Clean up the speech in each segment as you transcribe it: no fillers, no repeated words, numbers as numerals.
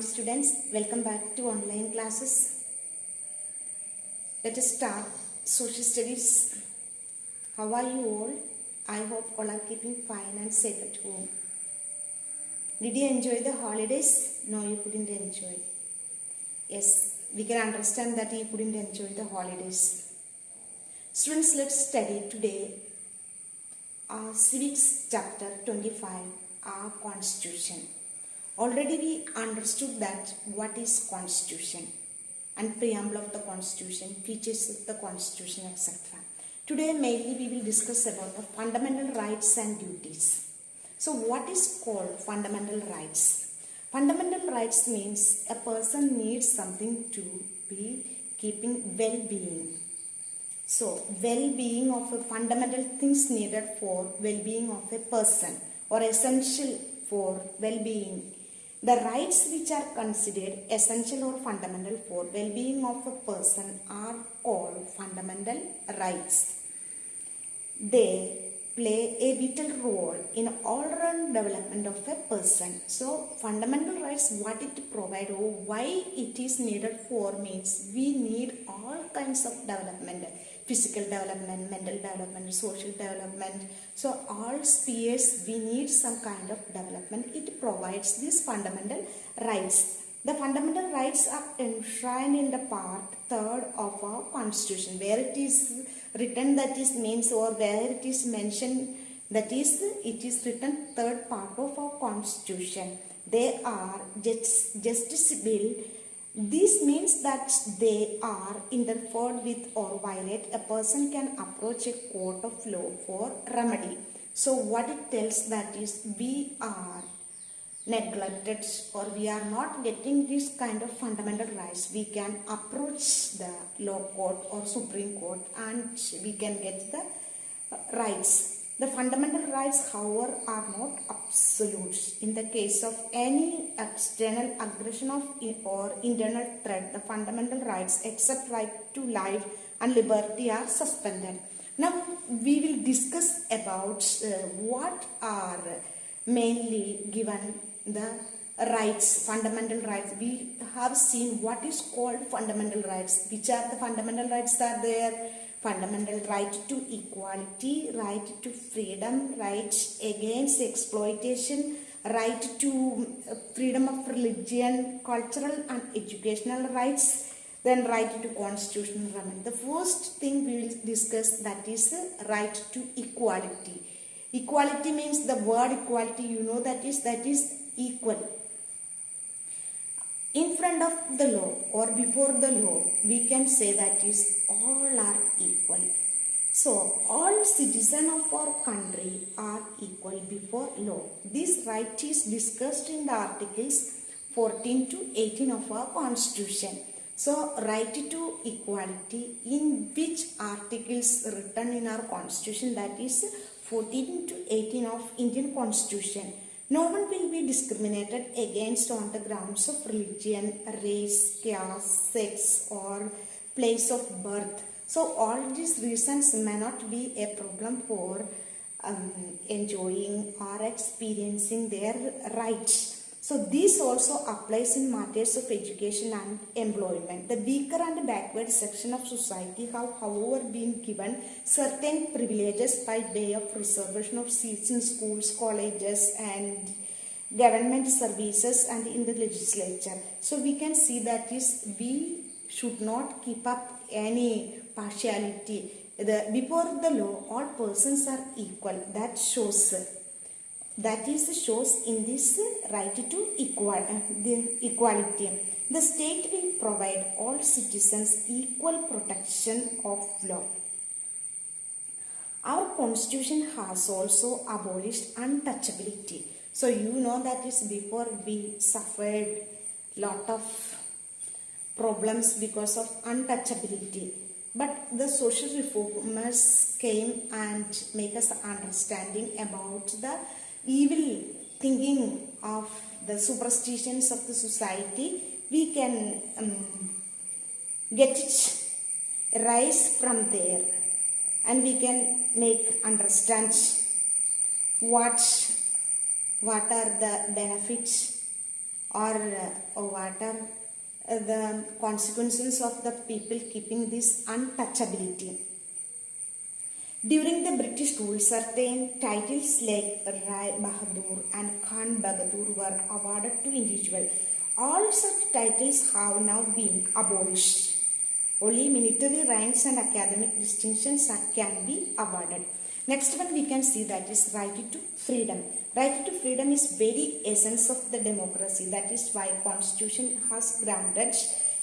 students, welcome back to online classes. Let us start social studies. How are you all? I hope all are keeping fine and safe at home. Did you enjoy the holidays? No, you couldn't enjoy. Yes, we can understand that you couldn't enjoy the holidays. Students, let's study today Civics chapter 25, our Constitution. Already we understood that what is Constitution and preamble of the Constitution, features of the Constitution, etc. Today mainly we will discuss about the fundamental rights and duties. So what is called fundamental rights? Fundamental rights means a person needs something to be keeping well-being. So well-being of a fundamental things needed for well-being of a person or essential for well-being. The rights which are considered essential or fundamental for well-being of a person are called fundamental rights. They play a vital role in all-round development of a person. So fundamental rights, what it provides or why it is needed for means we need all kinds of development. Physical development, mental development, social development. So all spheres we need some kind of development. It provides these fundamental rights. The fundamental rights are enshrined in the part 3rd of our Constitution, where it is written that is means or where it is mentioned that is it is written 3rd part of our Constitution. They are justiciable. This means that they are interfered with or violate. A person can approach a court of law for remedy. So what it tells that is we are neglected or we are not getting this kind of fundamental rights. We can approach the law court or Supreme Court and we can get the rights. The fundamental rights, however, are not absolute. In the case of any external aggression of or internal threat, the fundamental rights except right to life and liberty are suspended. Now we will discuss about what are mainly given the rights, fundamental rights. We have seen what is called fundamental rights. Which are the fundamental rights are there? Fundamental right to equality, right to freedom, right against exploitation, right to freedom of religion, cultural and educational rights, then right to constitutional remedy. The first thing we will discuss that is right to equality. Equality means the word equality, you know that is equal. In front of the law or before the law, we can say that is all are equal. So all citizens of our country are equal before law. This right is discussed in the articles 14 to 18 of our Constitution. So right to equality, in which articles written in our Constitution, that is 14 to 18 of Indian Constitution. No one will be discriminated against on the grounds of religion, race, caste, sex or place of birth. So all these reasons may not be a problem for enjoying or experiencing their rights. So this also applies in matters of education and employment. The weaker and backward section of society have, however, been given certain privileges by way of reservation of seats in schools, colleges and government services and in the legislature. So we can see that is we should not keep up any partiality. Before the law, all persons are equal. That shows in this right to equality. The state will provide all citizens equal protection of law. Our Constitution has also abolished untouchability. So you know that is before we suffered lot of problems because of untouchability. But the social reformers came and make us understanding about the evil thinking of the superstitions of the society. We can get it rise from there and we can make understand what are the benefits or what are the consequences of the people keeping this untouchability. During the British rule, certain titles like Rai Bahadur and Khan Bahadur were awarded to individuals. All such titles have now been abolished. Only military ranks and academic distinctions can be awarded. Next one we can see that is right to freedom. Right to freedom is very essence of the democracy. That is why Constitution has granted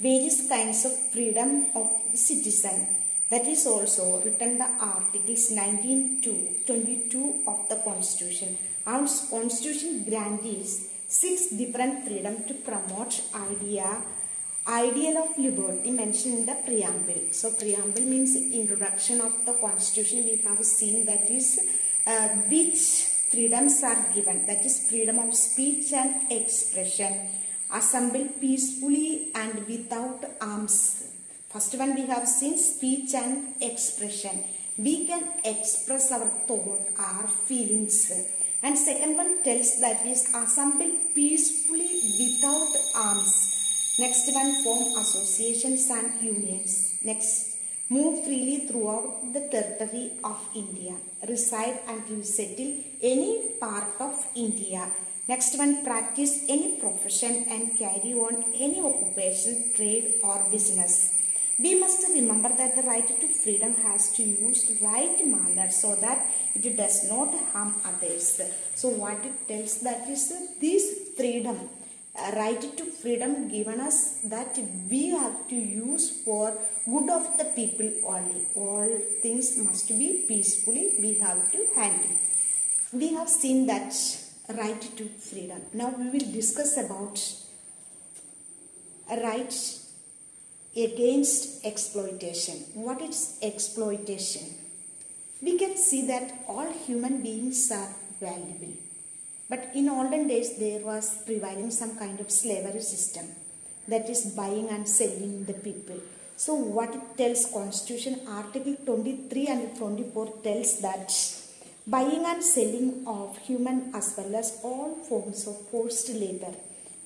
various kinds of freedom of the citizen. That is also written the articles 19 to 22 of the Constitution. Our Constitution grants 6 different freedom to promote ideal of liberty mentioned in the preamble. So preamble means introduction of the Constitution. We have seen that is which freedoms are given. That is freedom of speech and expression, assemble peacefully and without arms. First one we have seen speech and expression. We can express our thought, our feelings. And second one tells that is assemble peacefully without arms. Next one form associations and unions. Next, move freely throughout the territory of India. Reside and resettle any part of India. Next one, practice any profession and carry on any occupation, trade or business. We must remember that the right to freedom has to use right manner so that it does not harm others. So what it tells that is this freedom, right to freedom given us that we have to use for good of the people only. All things must be peacefully we have to handle. We have seen that right to freedom. Now we will discuss about rights against exploitation. What is exploitation? We can see that all human beings are valuable. But in olden days there was prevailing some kind of slavery system, that is buying and selling the people. So what it tells, Constitution Article 23 and 24 tells that buying and selling of human as well as all forms of forced labor.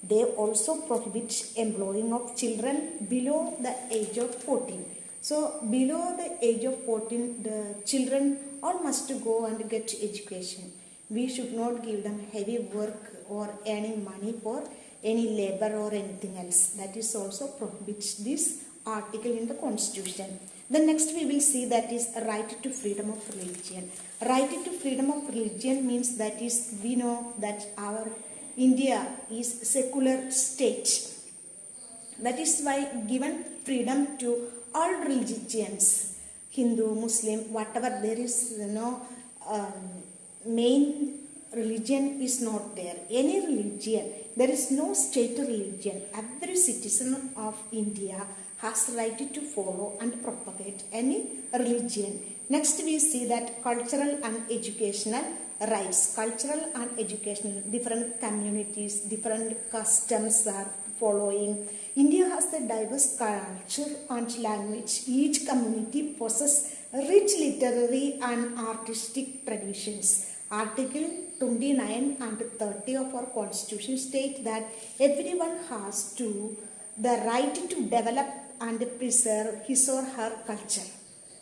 They also prohibit employing of children below the age of 14. So below the age of 14, the children all must go and get education. We should not give them heavy work or earning money for any labor or anything else. That is also prohibits this article in the Constitution. The next we will see that is right to freedom of religion. Right to freedom of religion means that is we know that our India is secular state. That is why given freedom to all religions, Hindu, Muslim, whatever there is, main religion is not there. Any religion, there is no state religion. Every citizen of India has right to follow and propagate any religion. Next we see that cultural and educational rights. Cultural and educational, different communities, different customs are following. India has a diverse culture and language. Each community possesses rich literary and artistic traditions. Article 29 and 30 of our Constitution state that everyone has the right to develop and preserve his or her culture.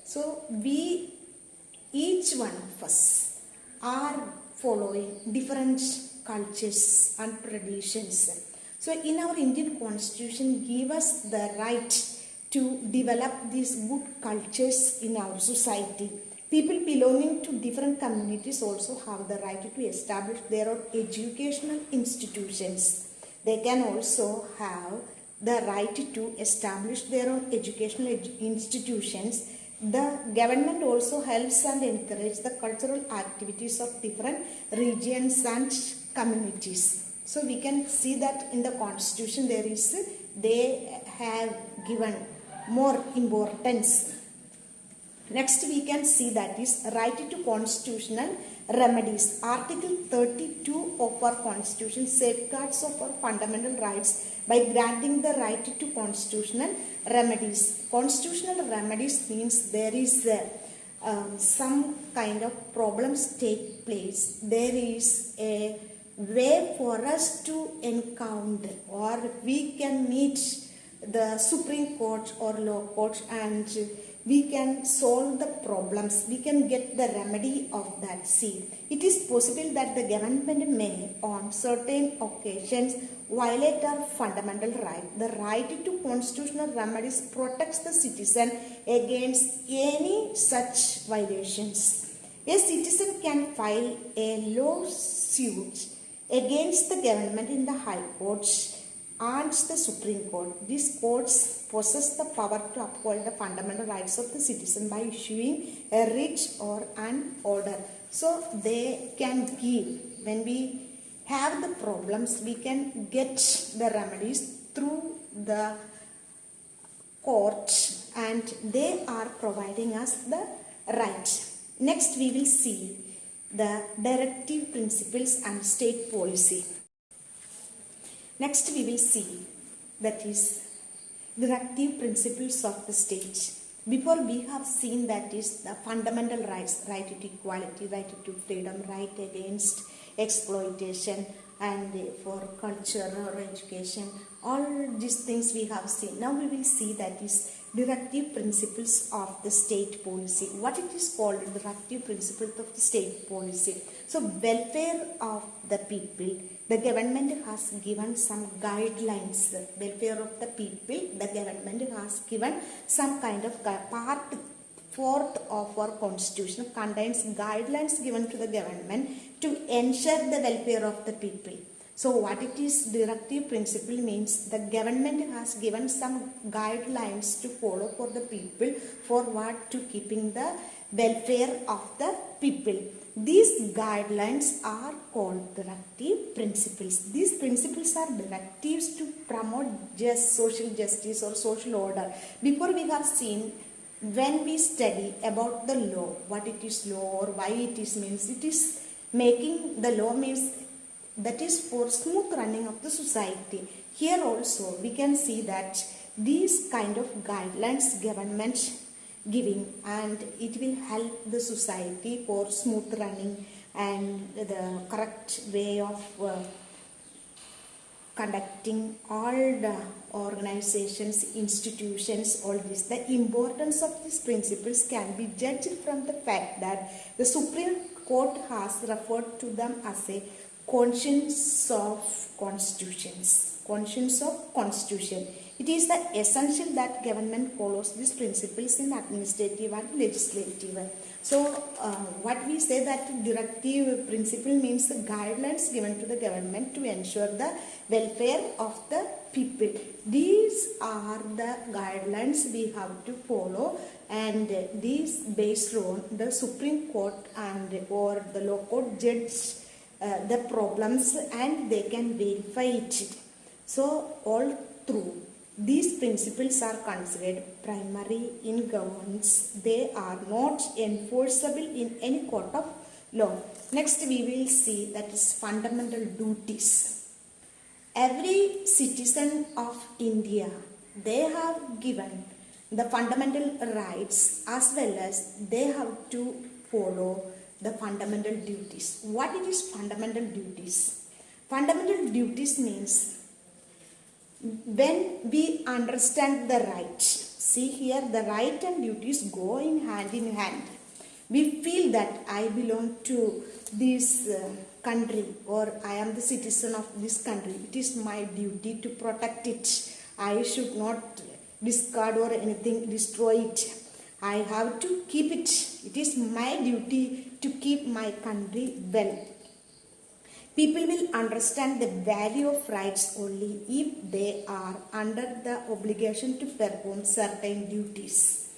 So each one of us are following different cultures and traditions. So in our Indian Constitution give us the right to develop these good cultures in our society. People belonging to different communities also have the right to establish their own educational institutions. They can also have the right to establish their own educational institutions. The government also helps and encourages the cultural activities of different regions and communities. So we can see that in the Constitution they have given more importance. Next we can see that is right to constitutional remedies. Article 32 of our Constitution safeguards of our fundamental rights by granting the right to constitutional remedies. Constitutional remedies means there is some kind of problems take place. There is a way for us to encounter, or we can meet the Supreme Court or law court, and we can solve the problems, we can get the remedy of that. See, it is possible that the government may on certain occasions violate our fundamental right. The right to constitutional remedies protects the citizen against any such violations. A citizen can file a lawsuit against the government in the High Courts and the Supreme Court. These courts possess the power to uphold the fundamental rights of the citizen by issuing a writ or an order. So they can give, when we have the problems, we can get the remedies through the court, and they are providing us the right. Next we will see the directive principles and state policy. Next we will see, that is, directive principles of the state. Before we have seen, that is the fundamental rights, right to equality, right to freedom, right against exploitation, and for culture or education, all these things we have seen. Now we will see, that is directive principles of the state policy. What it is called, directive principles of the state policy. So welfare of the people, the government has given some guidelines. Welfare of the people, the government has given some kind of part 4th of our constitution contains guidelines given to the government to ensure the welfare of the people. So what it is, directive principle means the government has given some guidelines to follow for the people, for what, to keeping the welfare of the people. These guidelines are called directive principles. These principles are directives to promote social justice or social order. Before we have seen, when we study about the law, what it is law or why it is means, it is making the law means that is for smooth running of the society. Here also we can see that these kind of guidelines government giving, and it will help the society for smooth running and the correct way of conducting all the organizations, institutions, all this. The importance of these principles can be judged from the fact that the Supreme Court has referred to them as a conscience of constitutions. Conscience of constitution. It is the essential that government follows these principles in administrative and legislative. So what we say, that directive principle means the guidelines given to the government to ensure the welfare of the people. These are the guidelines we have to follow, and these based on the Supreme Court and or the law court judge the problems, and they can verify it. So all through these principles are considered primary in governance. They are not enforceable in any court of law. Next we will see, that is fundamental duties. Every citizen of India, they have given the fundamental rights as well as they have to follow the fundamental duties. What it is fundamental duties? Fundamental duties means when we understand the right. See here, the right and duties go in hand. We feel that I belong to this country, or I am the citizen of this country. It is my duty to protect it. I should not discard or anything, destroy it. I have to keep it. It is my duty to keep my country well. People will understand the value of rights only if they are under the obligation to perform certain duties.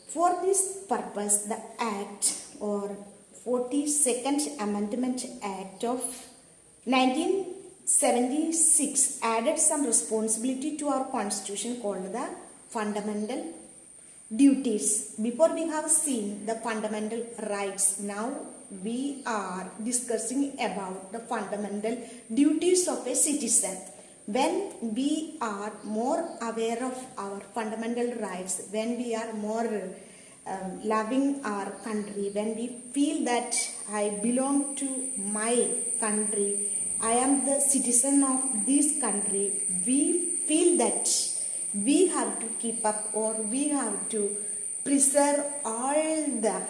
For this purpose, the Act or 42nd Amendment Act of 1976 added some responsibility to our constitution called the fundamental duties. Before we have seen the fundamental rights, now we are discussing about the fundamental duties of a citizen. When we are more aware of our fundamental rights, when we are more loving our country, when we feel that I belong to my country, I am the citizen of this country, we feel that we have to keep up, or we have to preserve all the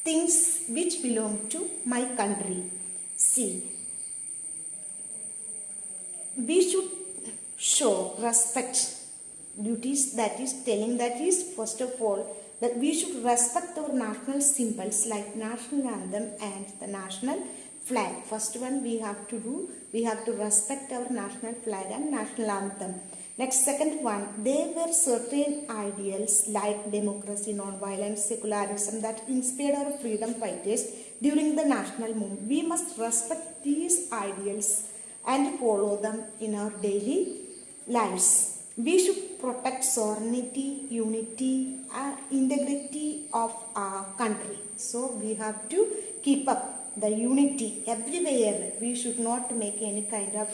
things which belong to my country. See, we should show respect duties, that is telling that is first of all that we should respect our national symbols like national anthem and the national flag. First one we have to respect our national flag and national anthem. Next, second one, there were certain ideals like democracy, non-violence, secularism that inspired our freedom fighters during the national movement. We must respect these ideals and follow them in our daily lives. We should protect sovereignty, unity, and integrity of our country. So we have to keep up the unity everywhere. We should not make any kind of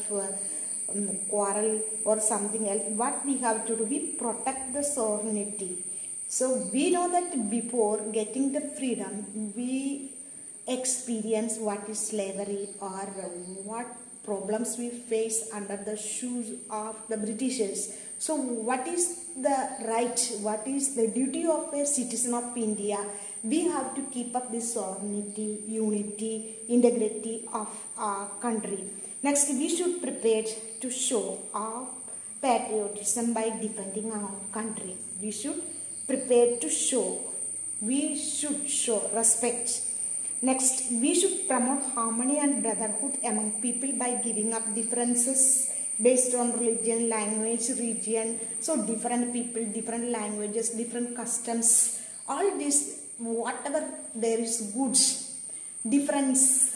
quarrel or something else. What we have to do, we protect the sovereignty. So we know that before getting the freedom, we experience what is slavery or what problems we face under the shoes of the Britishers. So what is the right, what is the duty of a citizen of India? We have to keep up this sovereignty, unity, integrity of our country. Next, we should prepare to show our patriotism by defending our country. We should prepare to show, we should show respect. Next, we should promote harmony and brotherhood among people by giving up differences based on religion, language, region. So different people, different languages, different customs, all this, whatever there is goods, difference.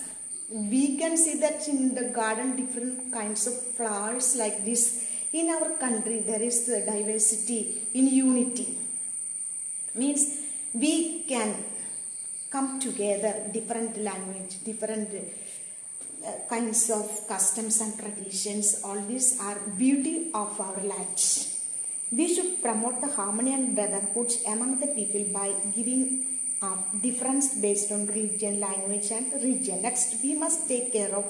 We can see that in the garden, different kinds of flowers like this. In our country, there is the diversity in unity. Means we can come together, different language, different kinds of customs and traditions. All these are beauty of our lands. We should promote the harmony and brotherhood among the people by giving up difference based on religion, language and region. Next, we must take care of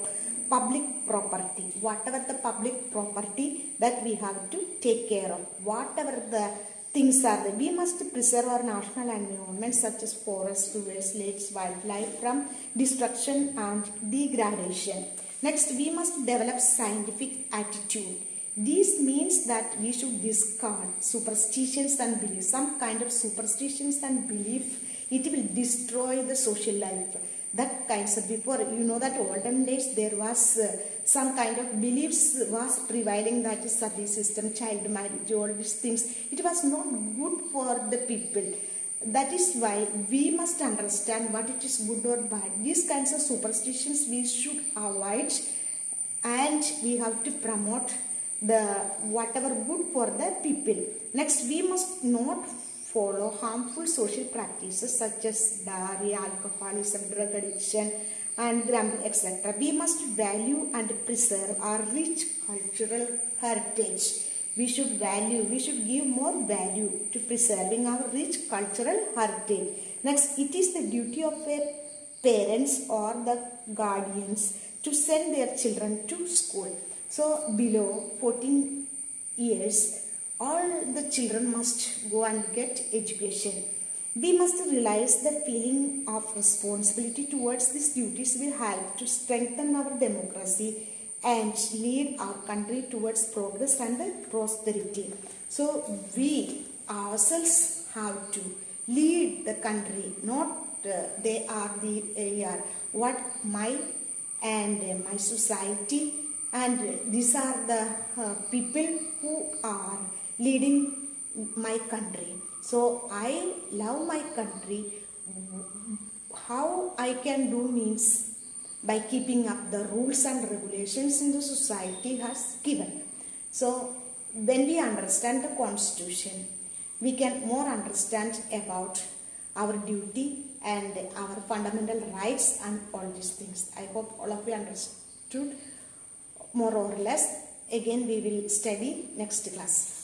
public property. Whatever the public property that we have to take care of, whatever the things are there, we must preserve our national environment such as forests, rivers, lakes, wildlife from destruction and degradation. Next, we must develop scientific attitude. This means that we should discard superstitions and beliefs. Some kind of superstitions and belief, it will destroy the social life. That kinds of, before, you know that olden days there was some kind of beliefs was prevailing, that is service system, child marriage, all these things. It was not good for the people. That is why we must understand what it is good or bad. These kinds of superstitions we should avoid, and we have to promote the whatever good for the people. Next, we must not follow harmful social practices such as dowry, alcoholism, drug addiction and gambling, etc. We must value and preserve our rich cultural heritage. We should give more value to preserving our rich cultural heritage. Next, it is the duty of a parents or the guardians to send their children to school. So below 14 years, all the children must go and get education. We must realize the feeling of responsibility towards these duties will help to strengthen our democracy and lead our country towards progress and prosperity. So we ourselves have to lead the country, not they are the what my and my society, and these are the people who are leading my country. So I love my country. How I can do means by keeping up the rules and regulations in the society has given. So when we understand the constitution, we can more understand about our duty and our fundamental rights and all these things. I hope all of you understood more or less. Again we will study next class.